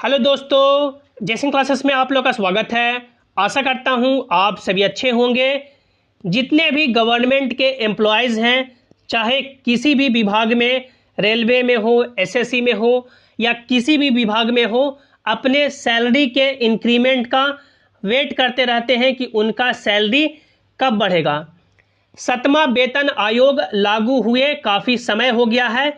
Hello दोस्तों, जैसिंग classes में आप लोग का स्वागत है। आशा करता हूं आप सभी अच्छे होंगे। जितने भी गवर्नमेंट के एम्प्लॉयज़ हैं, चाहे किसी भी विभाग में, रेलवे में हो, एसएससी में हो या किसी भी विभाग में हो, अपने सैलरी के इंक्रीमेंट का वेट करते रहते हैं कि उनका सैलरी कब बढ़ेगा। 7वां वेतन आयोग लागू हुए काफ़ी समय हो गया है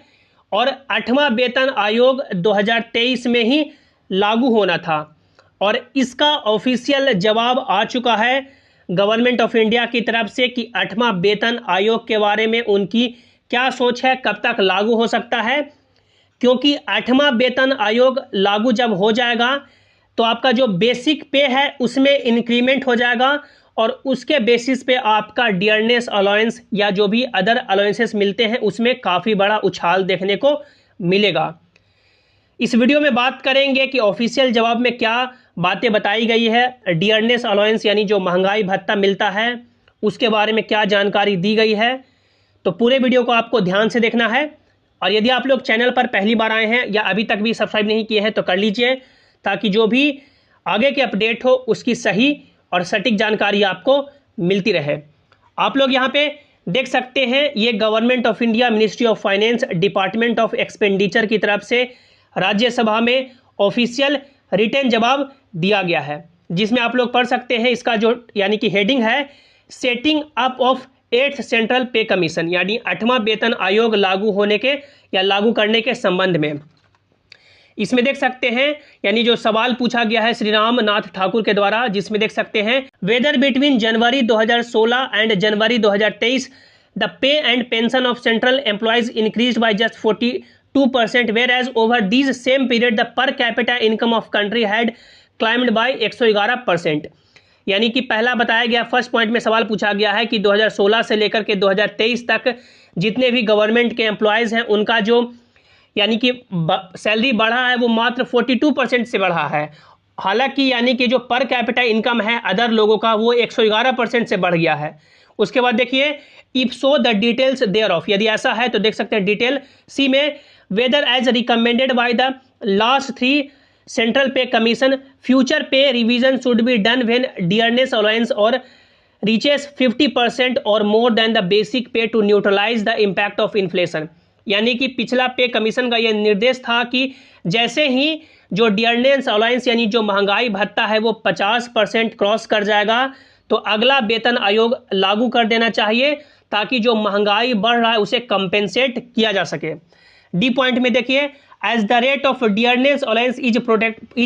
और 8वां वेतन आयोग 2023 में ही लागू होना था और इसका ऑफिशियल जवाब आ चुका है गवर्नमेंट ऑफ इंडिया की तरफ से कि 8वां वेतन आयोग के बारे में उनकी क्या सोच है, कब तक लागू हो सकता है। क्योंकि 8वां वेतन आयोग लागू जब हो जाएगा तो आपका जो बेसिक पे है उसमें इंक्रीमेंट हो जाएगा और उसके बेसिस पे आपका डियरनेस अलाउंस या जो भी अदर अलाउंसेस मिलते हैं उसमें काफ़ी बड़ा उछाल देखने को मिलेगा। इस वीडियो में बात करेंगे कि ऑफिशियल जवाब में क्या बातें बताई गई है। डियरनेस अलाउंस यानी जो महंगाई भत्ता मिलता है उसके बारे में क्या जानकारी दी गई है। तो पूरे वीडियो को आपको ध्यान से देखना है और यदि आप लोग चैनल पर पहली बार आए हैं या अभी तक भी सब्सक्राइब नहीं किए हैं तो कर लीजिए, ताकि जो भी आगे के अपडेट हो उसकी सही और सटीक जानकारी आपको मिलती रहे। आप लोग यहाँ पे देख सकते हैं, ये government of India ministry of finance department of expenditure की तरफ से राज्यसभा में ऑफिशियल रिटन जवाब दिया गया है, जिसमें आप लोग पढ़ सकते हैं। इसका जो यानी कि हेडिंग है, setting up of 8th central pay commission, यानी 8वां वेतन आयोग लागू होने के या लागू करने के संबंध में। इसमें देख सकते हैं, यानी जो सवाल पूछा गया है श्री राम नाथ ठाकुर के द्वारा, जिसमें देख सकते हैं, whether between January 2016 and January 2023 the pay and pension of central employees increased by just 42%, whereas over these same period the per capita income of country had climbed by 111%। यानी कि पहला बताया गया, फर्स्ट पॉइंट में सवाल पूछा गया है कि 2016 से लेकर के 2023 तक जितने भी गवर्नमेंट के एम्प्लॉयज़ हैं उनका जो यानी कि सैलरी बढ़ा है वो मात्र 42% से बढ़ा है। हालांकि यानी कि जो पर कैपिटा इनकम है अदर लोगों का वो 111% से बढ़ गया है। उसके बाद देखिए, if so the details there of, यदि ऐसा है तो देख सकते हैं डिटेल सी में, whether as recommended by the last 3 central pay commission future pay revision should be done when dearness allowance और रीचेस 50% और more than the basic pay to neutralise the impact of inflation. यानी कि पिछला पे commission का यह निर्देश था कि जैसे ही जो डियरनेस अलाउंस यानी जो महंगाई भत्ता है वो 50% क्रॉस कर जाएगा तो अगला वेतन आयोग लागू कर देना चाहिए, ताकि जो महंगाई बढ़ रहा है उसे कंपेंसेट किया जा सके। डी पॉइंट में देखिए, as the rate of dearness allowance is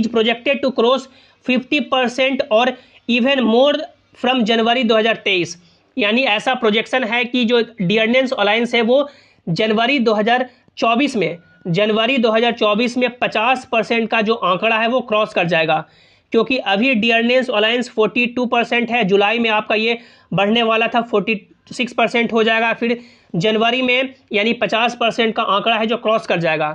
projected to cross 50% और इवन मोर फ्रॉम जनवरी 2023। यानी ऐसा प्रोजेक्शन है कि जो डियरनेस अलाउंस है वो जनवरी 2024 में 50% का जो आंकड़ा है वो क्रॉस कर जाएगा। क्योंकि अभी डियरनेस अलाउंस 42% है, जुलाई में आपका ये बढ़ने वाला था 46% हो जाएगा, फिर जनवरी में यानी 50% का आंकड़ा है जो क्रॉस कर जाएगा।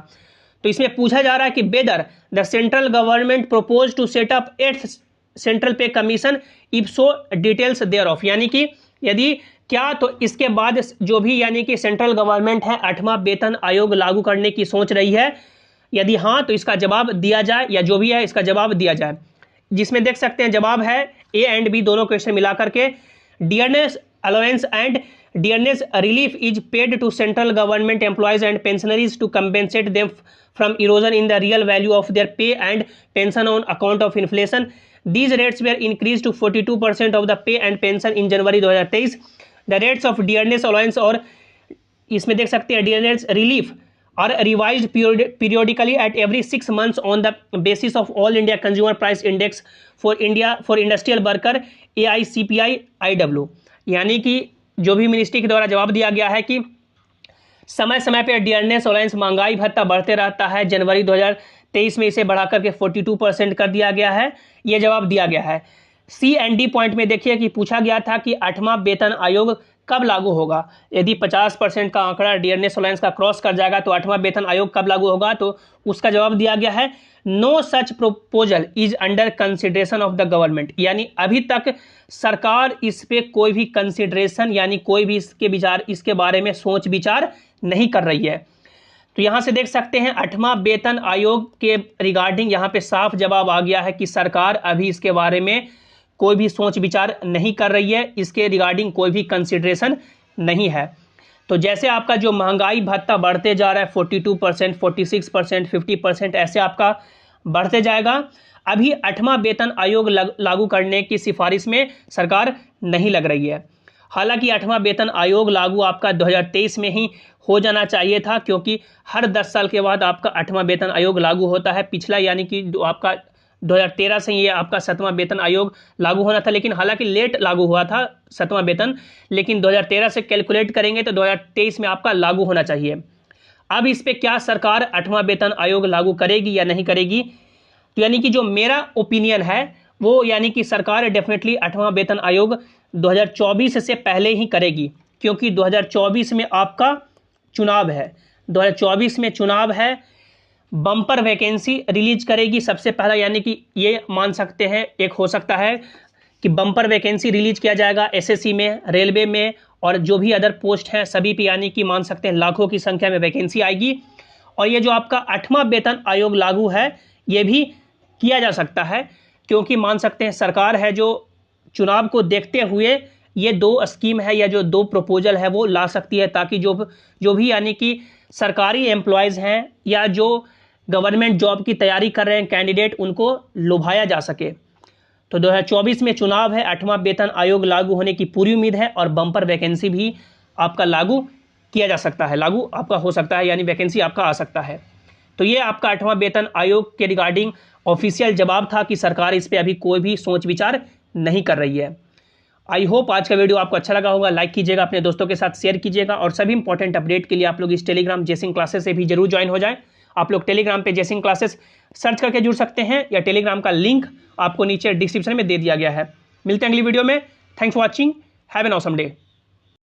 तो इसमें पूछा जा रहा है कि whether the central government propose to set up 8th central pay commission if so details there of, यानी कि यदि क्या तो इसके बाद जो भी यानी कि सेंट्रल गवर्नमेंट है 8वां वेतन आयोग लागू करने की सोच रही है। यदि हाँ तो इसका जवाब दिया जाए, या जो भी है इसका जवाब दिया जाए। जिसमें देख सकते हैं जवाब है ए एंड बी दोनों क्वेश्चन मिला करके, dearness allowance and dearness relief is paid to central government employees and pensioners to compensate them from erosion in the real value of their pay and pension on account of inflation. These rates were increased to 42% of the pay and pension in January 2023. The rates of dearness allowance और इसमें देख सकते हैं dearness relief are revised periodically at every 6 months on the basis of All India Consumer Price Index for industrial worker AICPI IW। यानी कि जो भी ministry के द्वारा जवाब दिया गया है कि समय समय पर डियरनेस अलाउंस महंगाई भत्ता बढ़ते रहता है। जनवरी 2023 में इसे बढ़ाकर के 42% कर दिया गया है, ये जवाब दिया गया है। सी एंड डी पॉइंट में देखिए कि पूछा गया था कि 8वां वेतन आयोग कब लागू होगा। यदि 50% का आंकड़ा डियरनेस अलाउंस का क्रॉस कर जाएगा तो 8वां वेतन आयोग कब लागू होगा, तो उसका जवाब दिया गया है, no such proposal is under consideration of the government. यानी अभी तक सरकार इस पे कोई भी कंसिडरेशन यानी कोई भी इसके बारे में सोच विचार नहीं कर रही है। तो यहाँ से देख सकते हैं 8वां वेतन आयोग के रिगार्डिंग यहाँ पे साफ जवाब आ गया है कि सरकार अभी इसके बारे में कोई भी सोच विचार नहीं कर रही है, इसके रिगार्डिंग कोई भी कंसिडरेशन नहीं है। तो जैसे आपका जो महंगाई भत्ता बढ़ते जा रहा है 42%, 46%, 50% ऐसे आपका बढ़ते जाएगा। अभी 8वां वेतन आयोग लागू करने की सिफारिश में सरकार नहीं लग रही है। हालांकि 8वां वेतन आयोग लागू आपका 2023 में ही हो जाना चाहिए था, क्योंकि हर 10 साल के बाद आपका 8वां वेतन आयोग लागू होता है। पिछला यानी कि आपका 2013 से ये आपका 7वां वेतन आयोग लागू होना था, लेकिन हालांकि लेट लागू हुआ था 7वां वेतन, लेकिन 2013 से कैलकुलेट करेंगे तो 2023 में आपका लागू होना चाहिए। अब इस पे क्या सरकार 8वां वेतन आयोग लागू करेगी या नहीं करेगी, तो यानी कि जो मेरा ओपिनियन है वो यानी कि सरकार डेफिनेटली 8वां वेतन आयोग 2024 से पहले ही करेगी, क्योंकि 2024 में आपका चुनाव है। 2024 में चुनाव है, बम्पर वैकेंसी रिलीज करेगी सबसे पहला, यानी कि ये मान सकते हैं एक हो सकता है कि बम्पर वैकेंसी रिलीज किया जाएगा एसएससी में, रेलवे में और जो भी अदर पोस्ट हैं सभी पे, यानी कि मान सकते हैं लाखों की संख्या में वैकेंसी आएगी। और ये जो आपका 8वां वेतन आयोग लागू है ये भी किया जा सकता है, क्योंकि मान सकते हैं सरकार है जो चुनाव को देखते हुए ये 2 स्कीम है या जो 2 प्रपोजल है वो ला सकती है, ताकि जो भी यानी कि सरकारी एम्प्लॉयज़ हैं या जो गवर्नमेंट जॉब की तैयारी कर रहे हैं कैंडिडेट, उनको लुभाया जा सके। तो 2024 में चुनाव है, 8वां वेतन आयोग लागू होने की पूरी उम्मीद है और बम्पर वैकेंसी भी आपका लागू किया जा सकता है, लागू आपका हो सकता है, यानी वैकेंसी आपका आ सकता है। तो ये आपका 8वां वेतन आयोग के रिगार्डिंग ऑफिशियल जवाब था कि सरकार इस पर अभी कोई भी सोच विचार नहीं कर रही है। आई होप आज का वीडियो आपको अच्छा लगा होगा। लाइक कीजिएगा, अपने दोस्तों के साथ शेयर कीजिएगा और सभी इंपॉर्टेंट अपडेट के लिए आप लोग इस टेलीग्राम जेसिंग क्लासेस से भी जरूर ज्वाइन हो जाएं। आप लोग टेलीग्राम पे जेसिंग क्लासेस सर्च करके जुड़ सकते हैं या टेलीग्राम का लिंक आपको नीचे डिस्क्रिप्शन में दे दिया गया है। मिलते हैं अगली वीडियो में। Thanks for watching, have an awesome day.